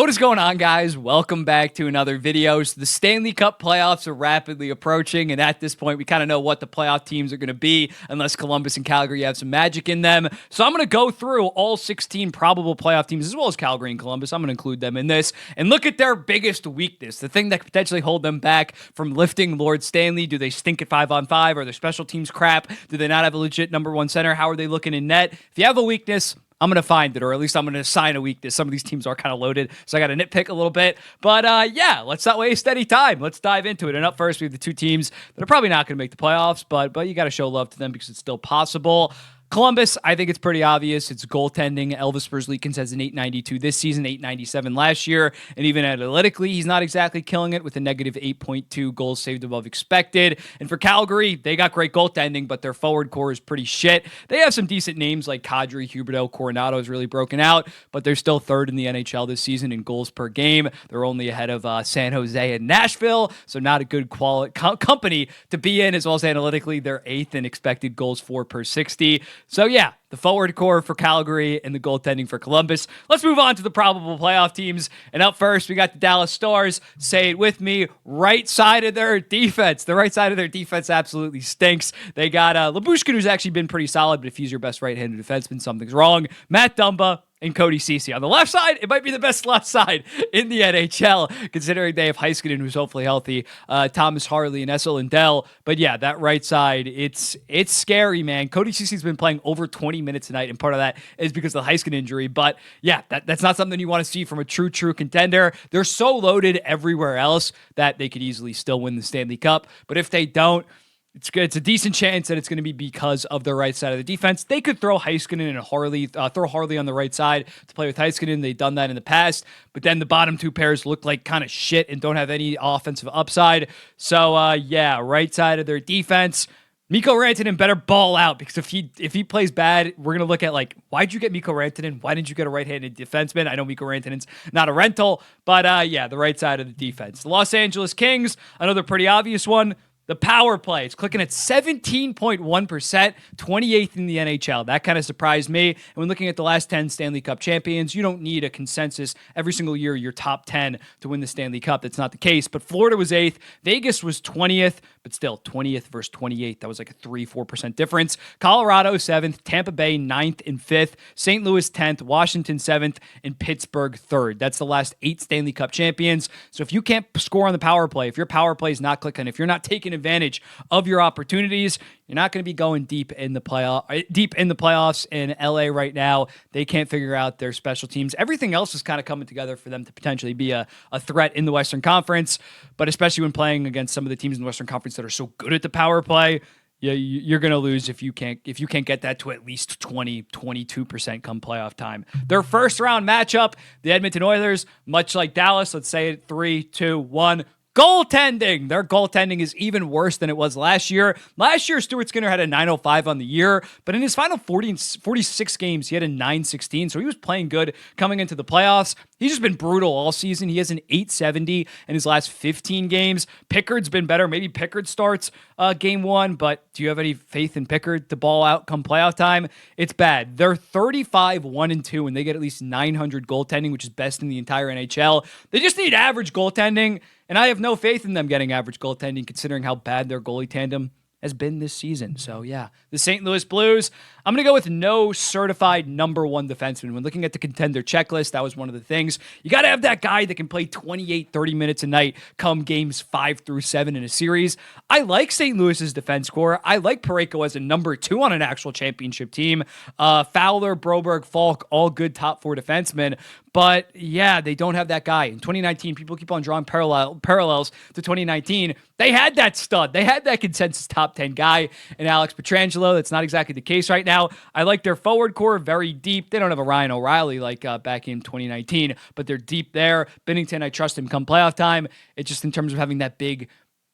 What is going on, guys? Welcome back to another video. So the Stanley Cup playoffs are rapidly approaching, and at this point, we kind of know what the playoff teams are going to be, unless Columbus and Calgary have some magic in them. So I'm going to go through all 16 probable playoff teams, as well as Calgary and Columbus. I'm going to include them in this, and look at their biggest weakness, the thing that could potentially hold them back from lifting Lord Stanley. Do they stink at 5-on-5? Are their special teams crap? Do they not have a legit number one center? How are they looking in net? If you have a weakness, I'm going to find it, or at least I'm going to assign a weakness. Some of these teams are kind of loaded, so I got to nitpick a little bit. But yeah, let's not waste any time. Let's dive into it. And up first, we have the two teams that are probably not going to make the playoffs, but you got to show love to them because it's still possible. Columbus, I think it's pretty obvious. It's goaltending. Elvis Merzlikins has an 892 this season, 897 last year, and even analytically, he's not exactly killing it with a negative 8.2 goals saved above expected. And for Calgary, they got great goaltending, but their forward core is pretty shit. They have some decent names like Kadri, Huberdeau, Coronado is really broken out, but they're still third in the NHL this season in goals per game. They're only ahead of San Jose and Nashville, so not a good company to be in, as well as analytically, they're eighth in expected goals for per 60. So yeah, the forward core for Calgary and the goaltending for Columbus. Let's move on to the probable playoff teams. And up first, we got the Dallas Stars. Say it with me, right side of their defense. The right side of their defense absolutely stinks. They got Labushkin, who's actually been pretty solid, but if he's your best right-handed defenseman, something's wrong. Matt Dumba and Cody Ceci. On the left side, it might be the best left side in the NHL, considering they have Heiskanen, who's hopefully healthy, Thomas Harley, and Essel Lindell. But yeah, that right side, it's scary, man. Cody Ceci's been playing over 20 minutes tonight, and part of that is because of the Heiskanen injury. But yeah, that's not something you want to see from a true contender. They're so loaded everywhere else that they could easily still win the Stanley Cup. But if they don't, it's good. It's a decent chance that it's going to be because of the right side of the defense. They could throw Heiskanen and Harley, throw Harley on the right side to play with Heiskanen. They've done that in the past, but then the bottom two pairs look like kind of shit and don't have any offensive upside. So yeah, right side of their defense. Mikko Rantanen better ball out, because if he plays bad, we're going to look at like, why'd you get Mikko Rantanen? Why didn't you get a right-handed defenseman? I know Mikko Rantanen's not a rental, but yeah, the right side of the defense. The Los Angeles Kings, another pretty obvious one. The power play, it's clicking at 17.1%, 28th in the NHL. That kind of surprised me. And when looking at the last 10 Stanley Cup champions, you don't need a consensus every single year, you're top 10 to win the Stanley Cup. That's not the case. But Florida was 8th. Vegas was 20th, but still 20th versus 28th. That was like a 3-4% difference. Colorado 7th, Tampa Bay 9th and 5th, St. Louis 10th, Washington 7th, and Pittsburgh 3rd. That's the last 8 Stanley Cup champions. So if you can't score on the power play, if your power play is not clicking, if you're not taking advantage of your opportunities, you're not going to be going deep in the playoffs in LA right now. They can't figure out their special teams. Everything else is kind of coming together for them to potentially be a threat in the Western Conference, but especially when playing against some of the teams in the Western Conference that are so good at the power play, yeah, you're going to lose if you can't get that to at least 22% come playoff time. Their first round matchup, the Edmonton Oilers, much like Dallas, let's say it, 3, 2, 1. Goaltending. Their goaltending is even worse than it was last year. Last year, Stuart Skinner had a 905 on the year, but in his final 46 games, he had a 916, so he was playing good coming into the playoffs. He's just been brutal all season. He has an 870 in his last 15 games. Pickard's been better. Maybe Pickard starts game 1, but do you have any faith in Pickard to ball out come playoff time? It's bad. They're 35-1-2, and they get at least 900 goaltending, which is best in the entire NHL. They just need average goaltending, and I have no faith in them getting average goaltending considering how bad their goalie tandem has been this season. So yeah, the St. Louis Blues, I'm going to go with no certified number one defenseman. When looking at the contender checklist, that was one of the things. You got to have that guy that can play 28, 30 minutes a night come games 5 through 7 in a series. I like St. Louis's defense core. I like Parayko as a number 2 on an actual championship team. Fowler, Broberg, Falk, all good top 4 defensemen. But yeah, they don't have that guy. In 2019, people keep on drawing parallels to 2019. They had that stud. They had that consensus top 10 guy in Alex Pietrangelo. That's not exactly the case right now. I like their forward core, very deep. They don't have a Ryan O'Reilly like back in 2019, but they're deep there. Binnington, I trust him come playoff time. It's just in terms of having that big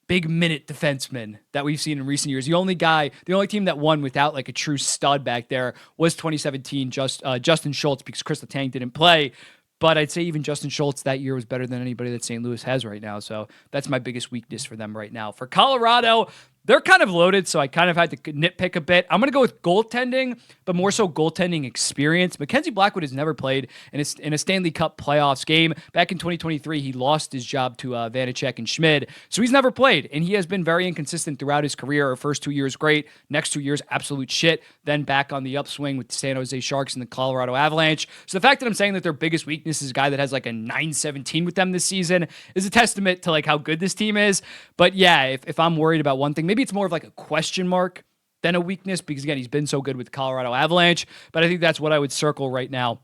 minute defenseman that we've seen in recent years. The only team that won without like a true stud back there was 2017, Justin Schultz, because Chris Letang didn't play. But I'd say even Justin Schultz that year was better than anybody that St. Louis has right now. So that's my biggest weakness for them right now. For Colorado, They're kind of loaded, so I kind of had to nitpick a bit. I'm going to go with goaltending, but more so goaltending experience. Mackenzie Blackwood has never played in a Stanley Cup playoffs game. Back in 2023, he lost his job to Vanacek and Schmid, so he's never played, and he has been very inconsistent throughout his career. Our first 2 years, great. Next 2 years, absolute shit. Then back on the upswing with the San Jose Sharks and the Colorado Avalanche. So the fact that I'm saying that their biggest weakness is a guy that has like a 917 with them this season is a testament to like how good this team is. But yeah, if I'm worried about one thing, maybe it's more of like a question mark than a weakness, because again, he's been so good with the Colorado Avalanche, but I think that's what I would circle right now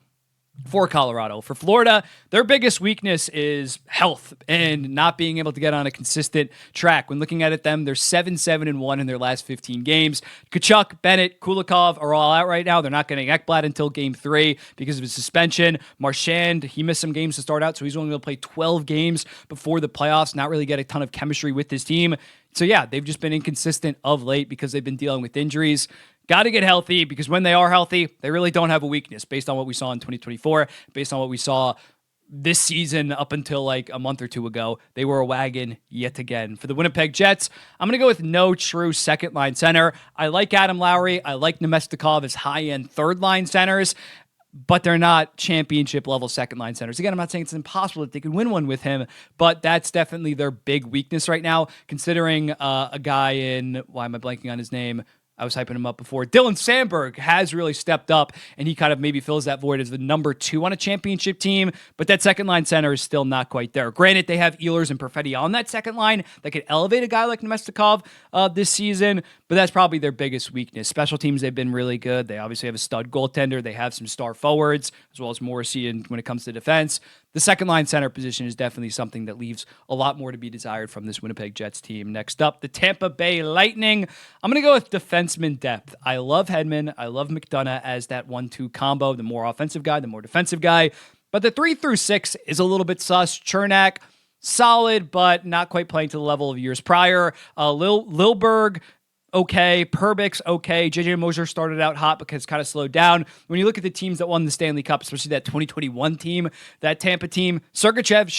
for Colorado. For Florida, their biggest weakness is health and not being able to get on a consistent track. When looking at it, they're 7-7-1 in their last 15 games. Tkachuk, Bennett, Kulikov are all out right now. They're not getting Ekblad until game 3 because of his suspension. Marchand, he missed some games to start out, so he's only going to play 12 games before the playoffs, not really get a ton of chemistry with his team. So yeah, they've just been inconsistent of late because they've been dealing with injuries. Got to get healthy, because when they are healthy, they really don't have a weakness based on what we saw in 2024, based on what we saw this season up until like a month or two ago. They were a wagon yet again. For the Winnipeg Jets, I'm going to go with no true second-line center. I like Adam Lowry. I like Nemestikov as high-end third-line centers, but they're not championship-level second-line centers. Again, I'm not saying it's impossible that they could win one with him, but that's definitely their big weakness right now, considering a guy in, why am I blanking on his name? I was hyping him up before. Dylan Sandberg has really stepped up, and he kind of maybe fills that void as the number 2 on a championship team, but that second-line center is still not quite there. Granted, they have Ehlers and Perfetti on that second line that could elevate a guy like Nemestikov this season, but that's probably their biggest weakness. Special teams, they've been really good. They obviously have a stud goaltender. They have some star forwards, as well as Morrissey when it comes to defense. The second-line center position is definitely something that leaves a lot more to be desired from this Winnipeg Jets team. Next up, the Tampa Bay Lightning. I'm going to go with defenseman depth. I love Hedman. I love McDonough as that 1-2 combo, the more offensive guy, the more defensive guy. But the 3 through 6 is a little bit sus. Chernak, solid, but not quite playing to the level of years prior. Lilberg, okay. Perbix, okay. JJ Moser started out hot because kind of slowed down. When you look at the teams that won the Stanley Cup, especially that 2021 team, that Tampa team, Sergachev,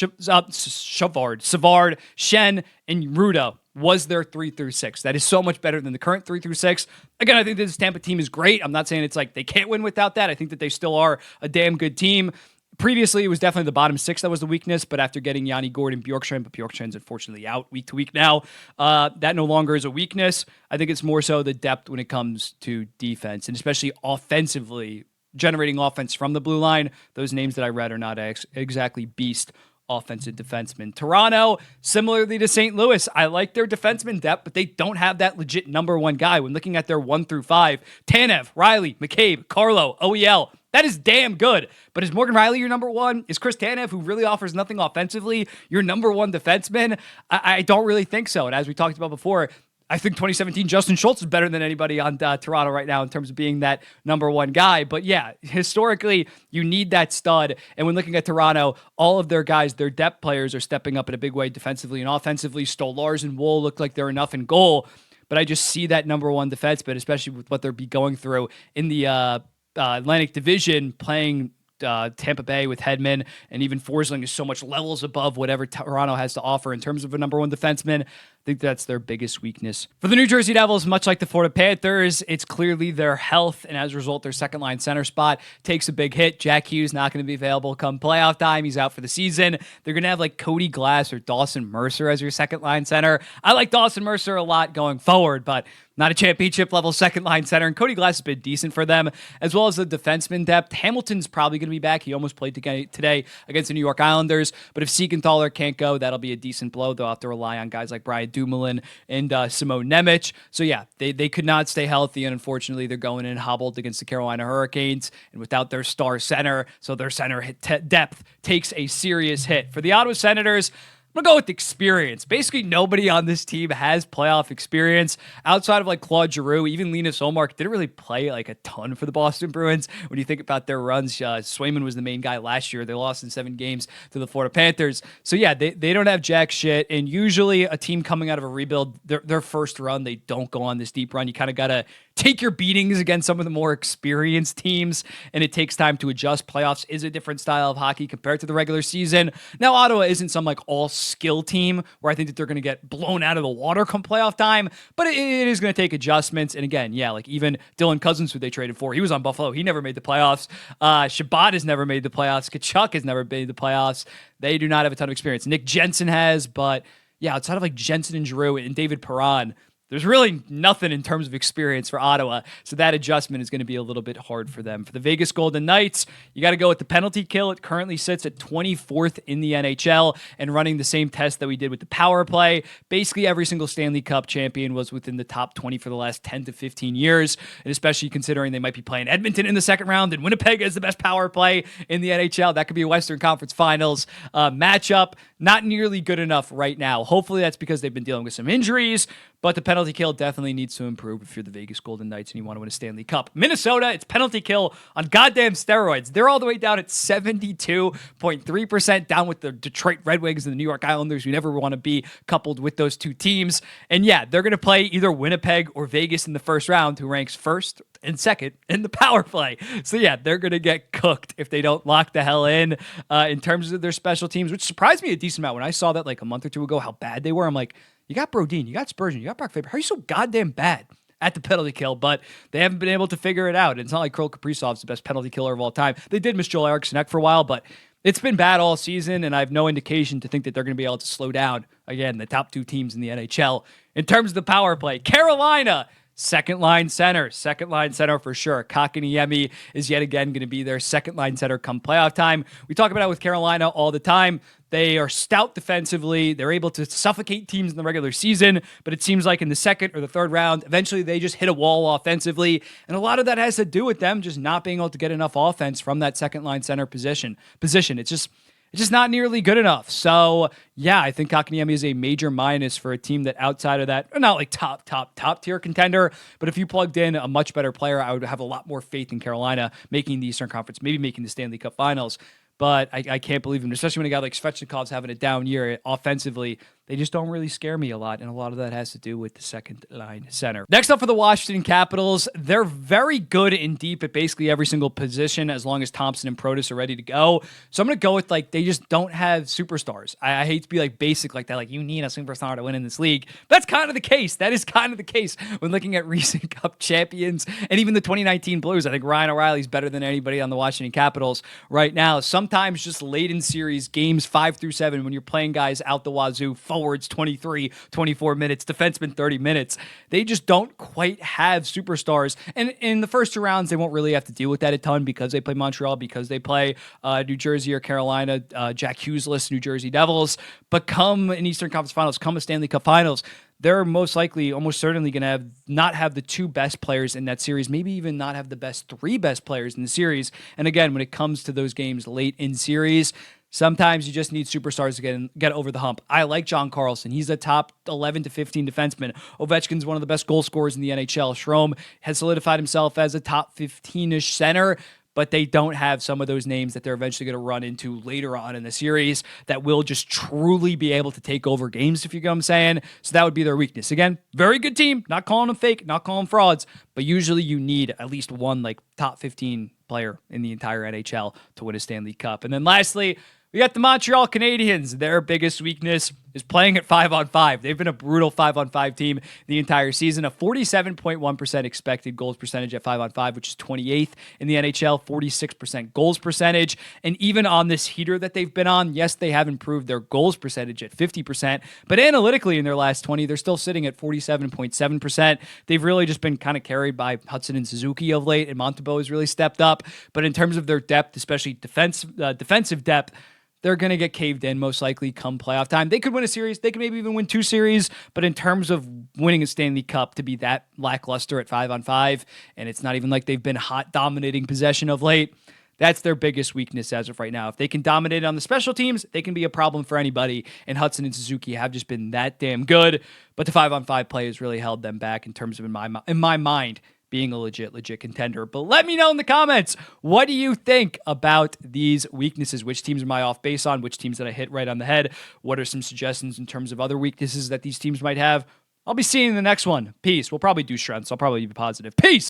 Savard, Shen, and Ruda was their 3 through 6. That is so much better than the current 3 through 6. Again, I think this Tampa team is great. I'm not saying it's like they can't win without that. I think that they still are a damn good team. Previously, it was definitely the bottom 6 that was the weakness, but after getting Yanni Gordon, Bjorkstrand, but Bjorkstrand's unfortunately out week to week now, that no longer is a weakness. I think it's more so the depth when it comes to defense, and especially offensively, generating offense from the blue line. Those names that I read are not exactly beast offensive defensemen. Toronto, similarly to St. Louis, I like their defenseman depth, but they don't have that legit number 1 guy. When looking at their 1 through 5, Tanev, Riley, McCabe, Carlo, OEL, that is damn good. But is Morgan Riley your number 1? Is Chris Tanev, who really offers nothing offensively, your number 1 defenseman? I don't really think so. And as we talked about before, I think 2017 Justin Schultz is better than anybody on Toronto right now in terms of being that number 1 guy. But yeah, historically, you need that stud. And when looking at Toronto, all of their guys, their depth players are stepping up in a big way defensively and offensively. Stolarz and Wool look like they're enough in goal. But I just see that number 1 defenseman, especially with what they'll be going through in the Atlantic Division, playing Tampa Bay with Hedman, and even Forsling is so much levels above whatever Toronto has to offer in terms of a number 1 defenseman. I think that's their biggest weakness. For the New Jersey Devils, much like the Florida Panthers, it's clearly their health, and as a result, their second-line center spot takes a big hit. Jack Hughes not going to be available come playoff time. He's out for the season. They're going to have like Cody Glass or Dawson Mercer as your second-line center. I like Dawson Mercer a lot going forward, but not a championship-level second-line center, and Cody Glass has been decent for them, as well as the defenseman depth. Hamilton's probably going to be back. He almost played today against the New York Islanders, but if Siegenthaler can't go, that'll be a decent blow. They'll have to rely on guys like Brian Dumoulin and Simone Nemec. So yeah, they could not stay healthy, and unfortunately, they're going in hobbled against the Carolina Hurricanes, and without their star center, so their center depth takes a serious hit. For the Ottawa Senators, I'm going to go with experience. Basically, nobody on this team has playoff experience outside of like Claude Giroux. Even Linus Ullmark didn't really play like a ton for the Boston Bruins. When you think about their runs, Swayman was the main guy last year. They lost in 7 games to the Florida Panthers. So yeah, they don't have jack shit. And usually a team coming out of a rebuild, their first run, they don't go on this deep run. You kind of got to take your beatings against some of the more experienced teams, and it takes time to adjust. Playoffs is a different style of hockey compared to the regular season. Now, Ottawa isn't some like all skill team where I think that they're going to get blown out of the water come playoff time, but it is going to take adjustments. And again, yeah, like even Dylan Cousins, who they traded for, he was on Buffalo. He never made the playoffs. Shabbat has never made the playoffs. Kachuk has never made the playoffs. They do not have a ton of experience. Nick Jensen has, but yeah, outside of like Jensen and Giroux and David Perron, there's really nothing in terms of experience for Ottawa, so that adjustment is going to be a little bit hard for them. For the Vegas Golden Knights, you got to go with the penalty kill. It currently sits at 24th in the NHL and running the same test that we did with the power play. Basically, every single Stanley Cup champion was within the top 20 for the last 10 to 15 years, and especially considering they might be playing Edmonton in the second round and Winnipeg as the best power play in the NHL. That could be a Western Conference Finals matchup. Not nearly good enough right now. Hopefully, that's because they've been dealing with some injuries, but the penalty kill definitely needs to improve if you're the Vegas Golden Knights and you want to win a Stanley Cup. Minnesota, it's penalty kill on goddamn steroids. They're all the way down at 72.3%, down with the Detroit Red Wings and the New York Islanders. You never want to be coupled with those two teams. And yeah, they're going to play either Winnipeg or Vegas in the first round, who ranks first and second in the power play. So yeah, they're going to get cooked if they don't lock the hell in terms of their special teams, which surprised me a decent amount. When I saw that like a month or two ago, how bad they were, I'm like, you got Brodin, you got Spurgeon, you got Brock Faber. How are you so goddamn bad at the penalty kill? But they haven't been able to figure it out. It's not like Kirill Kaprizov's the best penalty killer of all time. They did miss Joel Eriksson for a while, but it's been bad all season, and I have no indication to think that they're going to be able to slow down, again, the top two teams in the NHL. In terms of the power play, Carolina, second-line center for sure. Kakaniemi is yet again going to be their second-line center come playoff time. We talk about it with Carolina all the time. They are stout defensively. They're able to suffocate teams in the regular season, but it seems like in the second or the third round, eventually they just hit a wall offensively, and a lot of that has to do with them just not being able to get enough offense from that second-line center position. It's just not nearly good enough. So, yeah, I think Kakaniemi is a major minus for a team that outside of that, not like top tier contender, but if you plugged in a much better player, I would have a lot more faith in Carolina making the Eastern Conference, maybe making the Stanley Cup Finals. But I can't believe him, especially when a guy like Svechnikov's having a down year offensively. They just don't really scare me a lot, and a lot of that has to do with the second-line center. Next up for the Washington Capitals, they're very good and deep at basically every single position as long as Thompson and Protas are ready to go. So I'm going to go with, like, they just don't have superstars. I hate to be, like, basic like that, like, you need a superstar to win in this league. But that's kind of the case. That is kind of the case when looking at recent Cup champions and even the 2019 Blues. I think Ryan O'Reilly's better than anybody on the Washington Capitals right now. Sometimes just late in series, games 5 through 7, when you're playing guys out the wazoo, forwards 23, 24 minutes, defensemen 30 minutes. They just don't quite have superstars. And in the first two rounds, they won't really have to deal with that a ton because they play Montreal, because they play New Jersey or Carolina, Jack Hughes-less New Jersey Devils. But come an Eastern Conference Finals, come a Stanley Cup Finals, they're most likely, almost certainly going to not have the two best players in that series, maybe even not have the three best players in the series. And again, when it comes to those games late in series, sometimes you just need superstars to get over the hump. I like John Carlson. He's a top 11 to 15 defenseman. Ovechkin's one of the best goal scorers in the NHL. Strome has solidified himself as a top 15-ish center, but they don't have some of those names that they're eventually going to run into later on in the series that will just truly be able to take over games, if you get what I'm saying. So that would be their weakness. Again, very good team. Not calling them fake, not calling them frauds, but usually you need at least one like top 15 player in the entire NHL to win a Stanley Cup. And then lastly, we got the Montreal Canadiens. Their biggest weakness is playing at 5-on-5. They've been a brutal 5-on-5 team the entire season. A 47.1% expected goals percentage at 5-on-5, which is 28th in the NHL, 46% goals percentage. And even on this heater that they've been on, yes, they have improved their goals percentage at 50%, but analytically in their last 20, they're still sitting at 47.7%. They've really just been kind of carried by Hudson and Suzuki of late, and Montembeault has really stepped up. But in terms of their depth, especially defensive depth, they're going to get caved in most likely come playoff time. They could win a series. They could maybe even win 2 series. But in terms of winning a Stanley Cup, to be that lackluster at 5-on-5, and it's not even like they've been hot dominating possession of late, that's their biggest weakness as of right now. If they can dominate on the special teams, they can be a problem for anybody. And Hudson and Suzuki have just been that damn good. But the 5-on-5 play has really held them back in terms of, in my mind, being a legit contender. But let me know in the comments, what do you think about these weaknesses? Which teams am I off base on? Which teams did I hit right on the head? What are some suggestions in terms of other weaknesses that these teams might have? I'll be seeing you in the next one. Peace. We'll probably do strengths. I'll probably be positive. Peace.